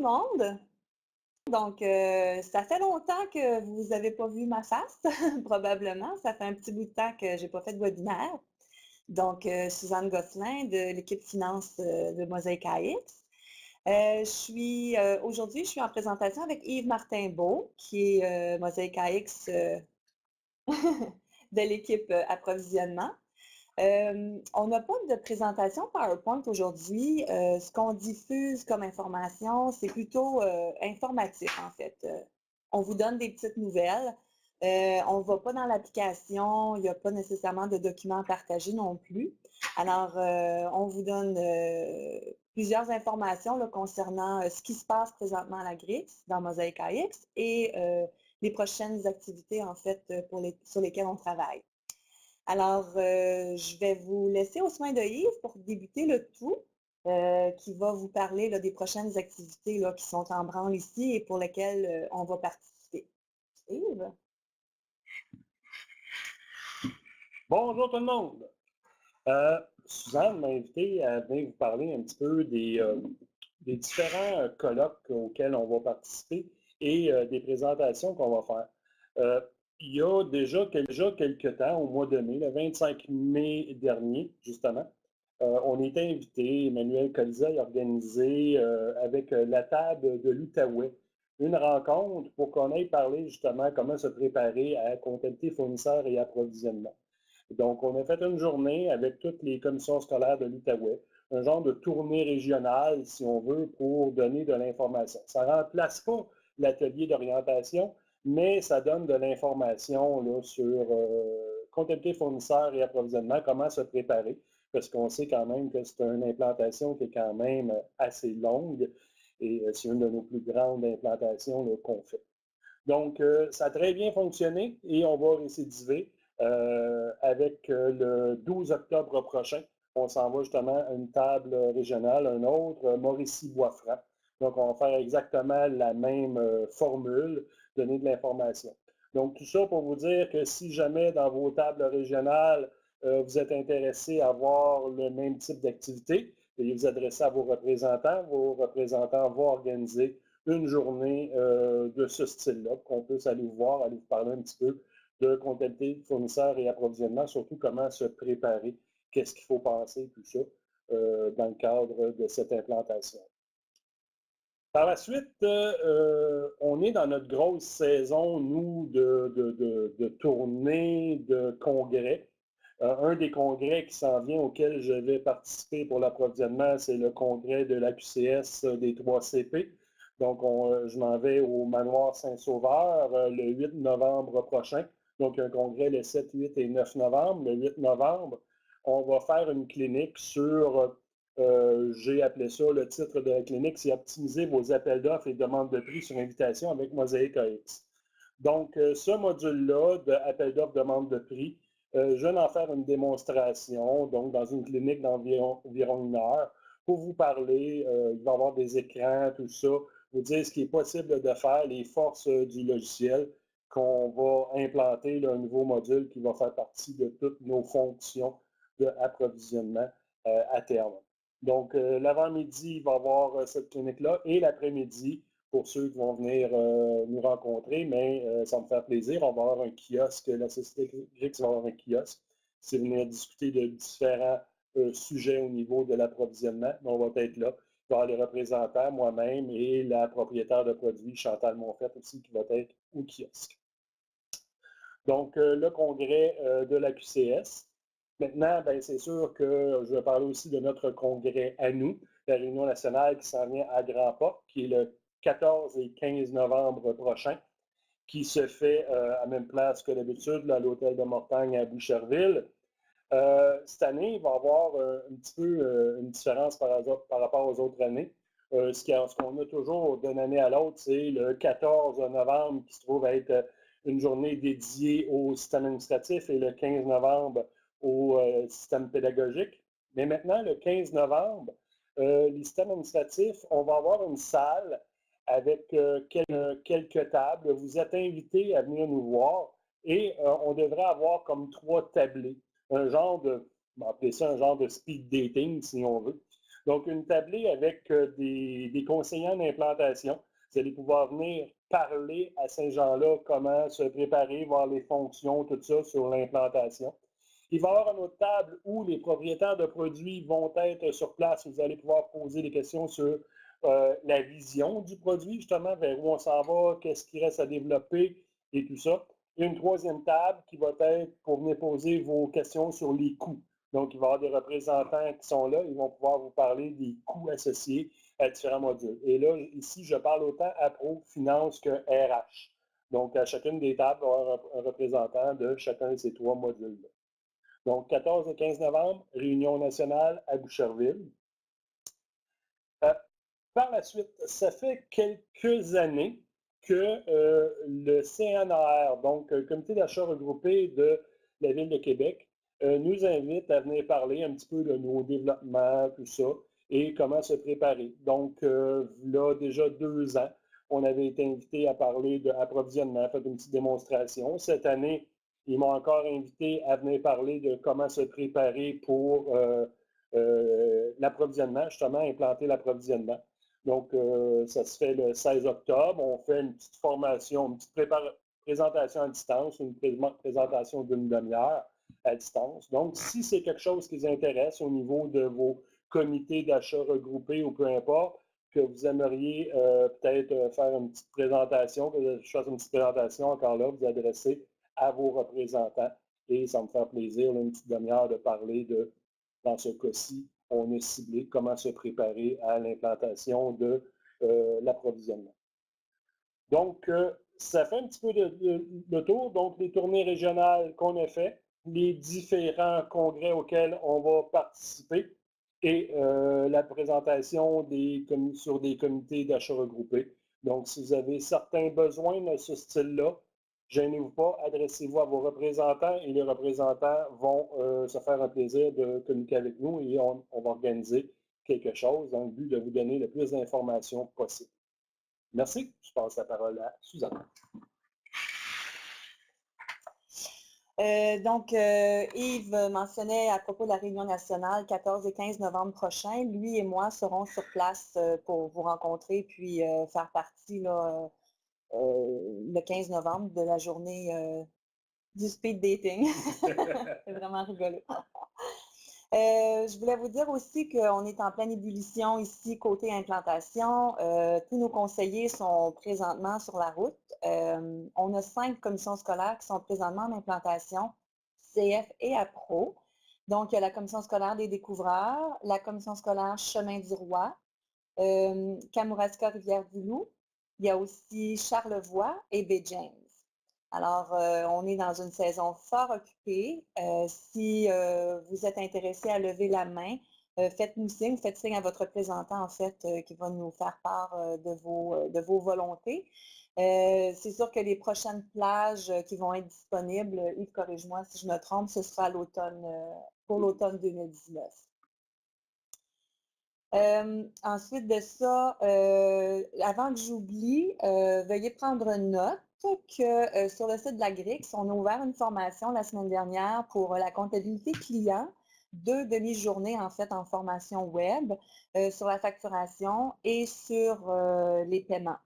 le monde. Donc, ça fait longtemps que vous n'avez pas vu ma face, probablement. Ça fait un petit bout de temps que j'ai pas fait de webinaire. Donc, Suzanne Gosselin de l'équipe finance de Mosaic AX. Aujourd'hui, je suis en présentation avec Yves Martin-Beau, qui est Mosaic AX de l'équipe approvisionnement. On n'a pas de présentation PowerPoint aujourd'hui. Ce qu'on diffuse comme information, c'est plutôt informatif en fait. On vous donne des petites nouvelles. On ne va pas dans l'application, il n'y a pas nécessairement de documents partagés non plus. Alors, on vous donne plusieurs informations là, concernant ce qui se passe présentement à la GRIX, dans Mosaic AX, et les prochaines activités en fait sur lesquelles on travaille. Alors, je vais vous laisser aux soins de Yves pour débuter le tout, qui va vous parler là, des prochaines activités là, qui sont en branle ici et pour lesquelles on va participer. Yves? Bonjour tout le monde! Suzanne m'a invité à venir vous parler un petit peu des différents colloques auxquels on va participer et des présentations qu'on va faire. Il y a déjà quelques temps, au mois de mai, le 25 mai dernier, justement, on était invité, Emmanuel Colizet a organisé avec la table de l'Outaouais une rencontre pour qu'on aille parler justement comment se préparer à comptabilité fournisseurs et approvisionnement. Donc, on a fait une journée avec toutes les commissions scolaires de l'Outaouais, un genre de tournée régionale, si on veut, pour donner de l'information. Ça ne remplace pas l'atelier d'orientation, mais ça donne de l'information là, sur comptabilité fournisseurs et approvisionnement, comment se préparer, parce qu'on sait quand même que c'est une implantation qui est quand même assez longue et c'est une de nos plus grandes implantations qu'on fait. Donc, ça a très bien fonctionné et on va récidiver avec le 12 octobre prochain. On s'en va justement à une table régionale, un autre, Mauricie-Boisfranc. Donc, on va faire exactement la même formule, donner de l'information. Donc, tout ça pour vous dire que si jamais dans vos tables régionales, vous êtes intéressé à avoir le même type d'activité, veuillez vous adresser à vos représentants. Vos représentants vont organiser une journée de ce style-là, qu'on puisse aller vous voir, aller vous parler un petit peu de comptabilité, fournisseurs et approvisionnement, surtout comment se préparer, qu'est-ce qu'il faut penser, tout ça, dans le cadre de cette implantation. Par la suite, on est dans notre grosse saison, nous, de tournées, de congrès. Un des congrès qui s'en vient auquel je vais participer pour l'approvisionnement, c'est le congrès de la QCS des 3CP. Donc, je m'en vais au Manoir Saint-Sauveur le 8 novembre prochain. Donc, un congrès le 7, 8 et 9 novembre. Le 8 novembre, on va faire une clinique sur... j'ai appelé ça, le titre de la clinique, c'est « Optimiser vos appels d'offres et demandes de prix sur invitation avec Mosaic AX ». Donc, ce module-là d'appel d'offres, demande de prix, je vais en faire une démonstration, donc dans une clinique d'environ 1 heure, pour vous parler, il va y avoir des écrans, tout ça, vous dire ce qui est possible de faire, les forces du logiciel, qu'on va implanter là, un nouveau module qui va faire partie de toutes nos fonctions d'approvisionnement à terme. Donc, l'avant-midi, il va y avoir cette clinique-là et l'après-midi, pour ceux qui vont venir nous rencontrer, mais ça me fait plaisir. On va avoir un kiosque, la Société GRIX va avoir un kiosque. C'est venir discuter de différents sujets au niveau de l'approvisionnement. On va être là. Il va y avoir les représentants, moi-même, et la propriétaire de produits, Chantal Monfette aussi, qui va être au kiosque. Donc, le congrès de la QCS. Maintenant, ben, c'est sûr que je vais parler aussi de notre congrès à nous, la Réunion nationale qui s'en vient à grands pas, qui est le 14 et 15 novembre prochain, qui se fait à même place que d'habitude, à l'hôtel de Mortagne à Boucherville. Cette année, il va y avoir un petit peu une différence par rapport aux autres années. Ce qu'on a toujours d'une année à l'autre, c'est le 14 novembre qui se trouve être une journée dédiée au système administratif et le 15 novembre au système pédagogique. Mais maintenant, le 15 novembre, les systèmes administratifs, on va avoir une salle avec quelques tables. Vous êtes invités à venir nous voir et on devrait avoir comme 3 tablés. Un genre de, on va appeler ça un genre de speed dating, si on veut. Donc, une tablée avec des conseillers en implantation. Vous allez pouvoir venir parler à ces gens-là comment se préparer, voir les fonctions, tout ça sur l'implantation. Il va y avoir une autre table où les propriétaires de produits vont être sur place. Vous allez pouvoir poser des questions sur la vision du produit, justement, vers où on s'en va, qu'est-ce qui reste à développer et tout ça. Et une troisième table qui va être pour venir poser vos questions sur les coûts. Donc, il va y avoir des représentants qui sont là, ils vont pouvoir vous parler des coûts associés à différents modules. Et là, ici, je parle autant Appro, Finance que RH. Donc, à chacune des tables, il va y avoir un représentant de chacun de ces trois modules-là. Donc, 14 et 15 novembre, réunion nationale à Boucherville. Par la suite, ça fait quelques années que le CNAR, donc le Comité d'achat regroupé de la Ville de Québec, nous invite à venir parler un petit peu de nos développements, tout ça, et comment se préparer. Donc, là, déjà 2 ans, on avait été invité à parler d'approvisionnement, faire une petite démonstration. Cette année, ils m'ont encore invité à venir parler de comment se préparer pour l'approvisionnement, justement, implanter l'approvisionnement. Donc, ça se fait le 16 octobre. On fait une petite formation, une petite présentation à distance, une présentation d'une demi-heure à distance. Donc, si c'est quelque chose qui vous intéresse au niveau de vos comités d'achat regroupés ou peu importe, que vous aimeriez peut-être faire une petite présentation, que je fasse une petite présentation, encore là, vous adressez à vos représentants. Et ça me fait plaisir, là, une petite demi-heure de parler de, dans ce cas-ci, on a ciblé comment se préparer à l'implantation de l'approvisionnement. Donc, ça fait un petit peu de tour. Donc, les tournées régionales qu'on a fait, les différents congrès auxquels on va participer et la présentation sur des comités d'achat regroupés. Donc, si vous avez certains besoins de ce style-là, gênez-vous pas, adressez-vous à vos représentants et les représentants vont se faire un plaisir de communiquer avec nous et on va organiser quelque chose dans le but de vous donner le plus d'informations possible. Merci. Je passe la parole à Suzanne. Yves mentionnait à propos de la réunion nationale 14 et 15 novembre prochain, lui et moi serons sur place pour vous rencontrer puis faire partie là, le 15 novembre de la journée du speed dating. C'est vraiment rigolo. Je voulais vous dire aussi qu'on est en pleine ébullition ici côté implantation. Tous nos conseillers sont présentement sur la route. On a 5 commissions scolaires qui sont présentement en implantation, CF et APRO. Donc, il y a la commission scolaire des découvreurs, la commission scolaire Chemin du Roi, Kamouraska Rivière-du-Loup. Il y a aussi Charlevoix et Baie James. Alors, on est dans une saison fort occupée. Si vous êtes intéressé à lever la main, faites-nous signe, faites signe à votre représentant, en fait, qui va nous faire part de vos volontés. C'est sûr que les prochaines plages qui vont être disponibles, Yves, corrige-moi si je me trompe, ce sera à l'automne, pour l'automne 2019. Ensuite de ça, avant que j'oublie, veuillez prendre note que sur le site de la GRIX, on a ouvert une formation la semaine dernière pour la comptabilité client, 2 demi-journées en fait en formation web sur la facturation et sur les paiements.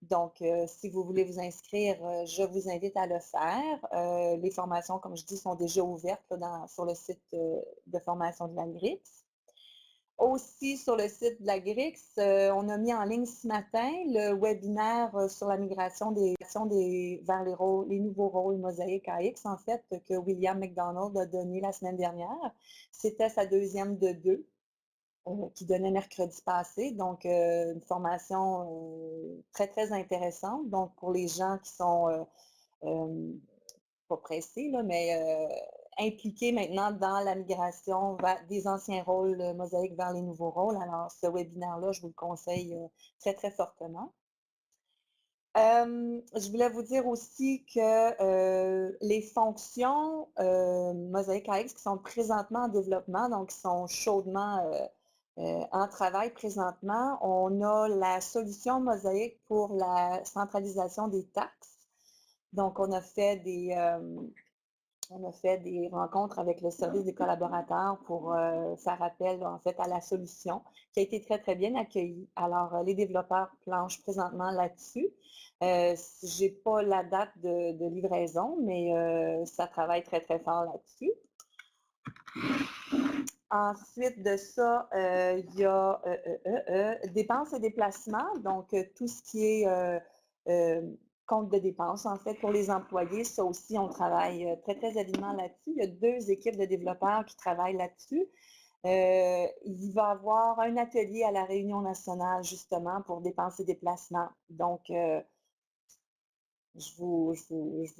Donc, si vous voulez vous inscrire, je vous invite à le faire. Les formations, comme je dis, sont déjà ouvertes là, sur le site de formation de la GRIX. Aussi, sur le site de la GRIX, on a mis en ligne ce matin le webinaire sur la migration vers les nouveaux rôles Mosaïque AX, en fait, que William McDonald a donné la semaine dernière. C'était sa deuxième de 2 qui donnait mercredi passé. Donc, une formation très, très intéressante. Donc, pour les gens qui sont pas pressés, là, mais impliqués maintenant dans la migration des anciens rôles Mosaïque vers les nouveaux rôles. Alors, ce webinaire-là, je vous le conseille très, très fortement. Je voulais vous dire aussi que les fonctions Mosaïque AX qui sont présentement en développement, donc qui sont chaudement en travail présentement, on a la solution Mosaïque pour la centralisation des taxes. Donc, on a fait On a fait des rencontres avec le service des collaborateurs pour faire appel en fait à la solution qui a été très, très bien accueillie. Alors, les développeurs planchent présentement là-dessus. J'ai pas la date de livraison, mais ça travaille très, très fort là-dessus. Ensuite de ça, il y a dépenses et déplacements, donc tout ce qui est compte de dépenses, en fait, pour les employés. Ça aussi, on travaille très, très avidement là-dessus. Il y a 2 équipes de développeurs qui travaillent là-dessus. Il va y avoir un atelier à la Réunion nationale, justement, pour dépenses et déplacements. Donc, je vous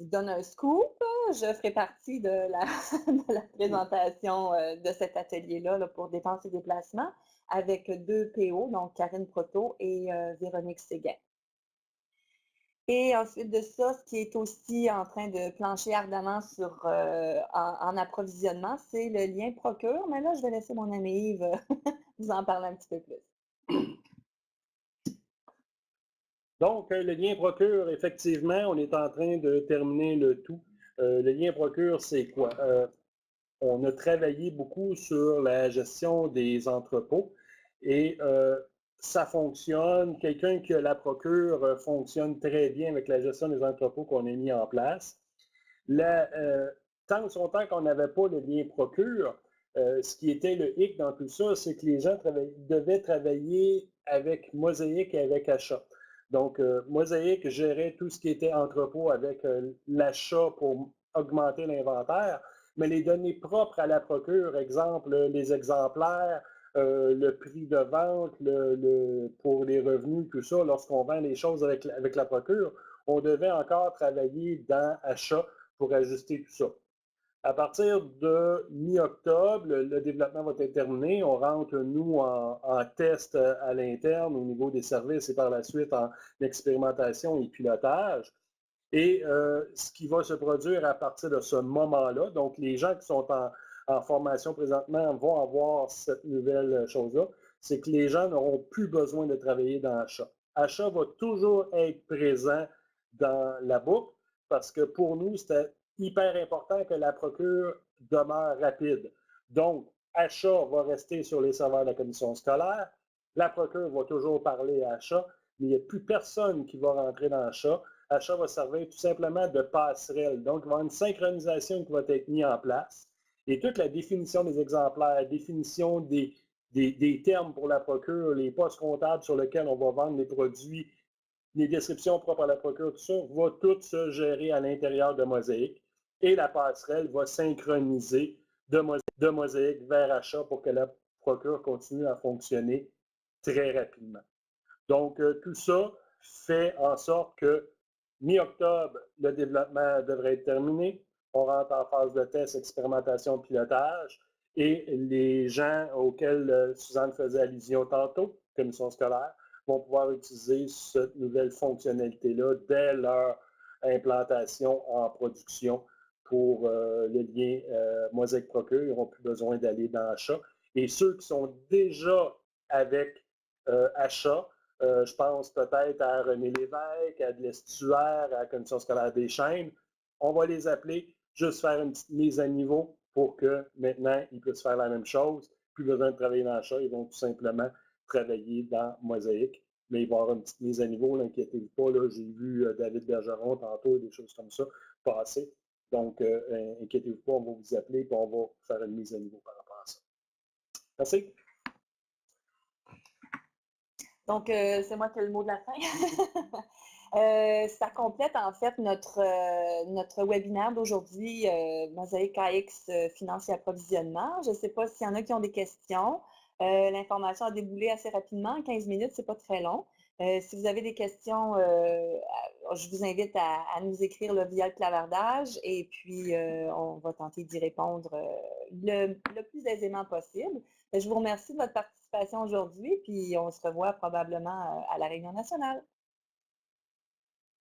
donne un scoop. Je ferai partie de la, de la présentation de cet atelier-là là, pour dépenses et déplacements avec 2 PO, donc Karine Proto et Véronique Séguin. Et ensuite de ça, ce qui est aussi en train de plancher ardemment sur, en approvisionnement, c'est le lien Procure. Mais là, je vais laisser mon ami Yves vous en parler un petit peu plus. Donc, le lien Procure, effectivement, on est en train de terminer le tout. Le lien Procure, c'est quoi? On a travaillé beaucoup sur la gestion des entrepôts et ça fonctionne. Quelqu'un qui a la Procure fonctionne très bien avec la gestion des entrepôts qu'on a mis en place. Tant son temps qu'on n'avait pas le lien Procure, ce qui était le hic dans tout ça, c'est que les gens devaient travailler avec Mosaïque et avec Achat. Donc, Mosaïque gérait tout ce qui était entrepôt avec l'achat pour augmenter l'inventaire, mais les données propres à la Procure, exemple, les exemplaires, le prix de vente, pour les revenus, tout ça, lorsqu'on vend les choses avec la Procure, on devait encore travailler dans Achat pour ajuster tout ça. À partir de mi-octobre, le développement va être terminé. On rentre, nous, en test à l'interne au niveau des services et par la suite en expérimentation et pilotage. Et ce qui va se produire à partir de ce moment-là, donc les gens qui sont en formation présentement vont avoir cette nouvelle chose-là, c'est que les gens n'auront plus besoin de travailler dans Achat. Achat va toujours être présent dans la boucle parce que pour nous, c'était hyper important que la procure demeure rapide. Donc, Achat va rester sur les serveurs de la commission scolaire. La procure va toujours parler à Achat, mais il n'y a plus personne qui va rentrer dans Achat. Achat va servir tout simplement de passerelle. Donc, il va y avoir une synchronisation qui va être mise en place. Et toute la définition des exemplaires, la définition des termes pour la procure, les postes comptables sur lesquels on va vendre les produits, les descriptions propres à la procure, tout ça, va tout se gérer à l'intérieur de Mosaïque. Et la passerelle va synchroniser de Mosaïque vers Achat pour que la procure continue à fonctionner très rapidement. Donc, tout ça fait en sorte que mi-octobre, le développement devrait être terminé. On rentre en phase de test, expérimentation, pilotage. Et les gens auxquels Suzanne faisait allusion tantôt, commission scolaire, vont pouvoir utiliser cette nouvelle fonctionnalité-là dès leur implantation en production pour le lien Mosaïque Procure. Ils n'auront plus besoin d'aller dans Achat. Et ceux qui sont déjà avec Achat, je pense peut-être à René Lévesque, à de l'Estuaire, à la Commission scolaire des Chênes. On va les appeler, juste faire une petite mise à niveau pour que maintenant, ils puissent faire la même chose. Plus besoin de travailler dans Achat, ils vont tout simplement travailler dans Mosaïque. Mais il va y avoir une petite mise à niveau, inquiétez-vous pas. J'ai vu David Bergeron tantôt, des choses comme ça passer. Donc, inquiétez-vous pas, on va vous appeler et on va faire une mise à niveau par rapport à ça. Merci. Donc, c'est moi qui ai le mot de la fin. Ça complète en fait notre webinaire d'aujourd'hui, Mosaïque AX Finance et Approvisionnement. Je ne sais pas s'il y en a qui ont des questions. L'information a déboulé assez rapidement, 15 minutes, c'est pas très long. Si vous avez des questions, je vous invite à nous écrire là, via le clavardage et puis on va tenter d'y répondre le plus aisément possible. Je vous remercie de votre participation aujourd'hui, puis on se revoit probablement à la Réunion nationale.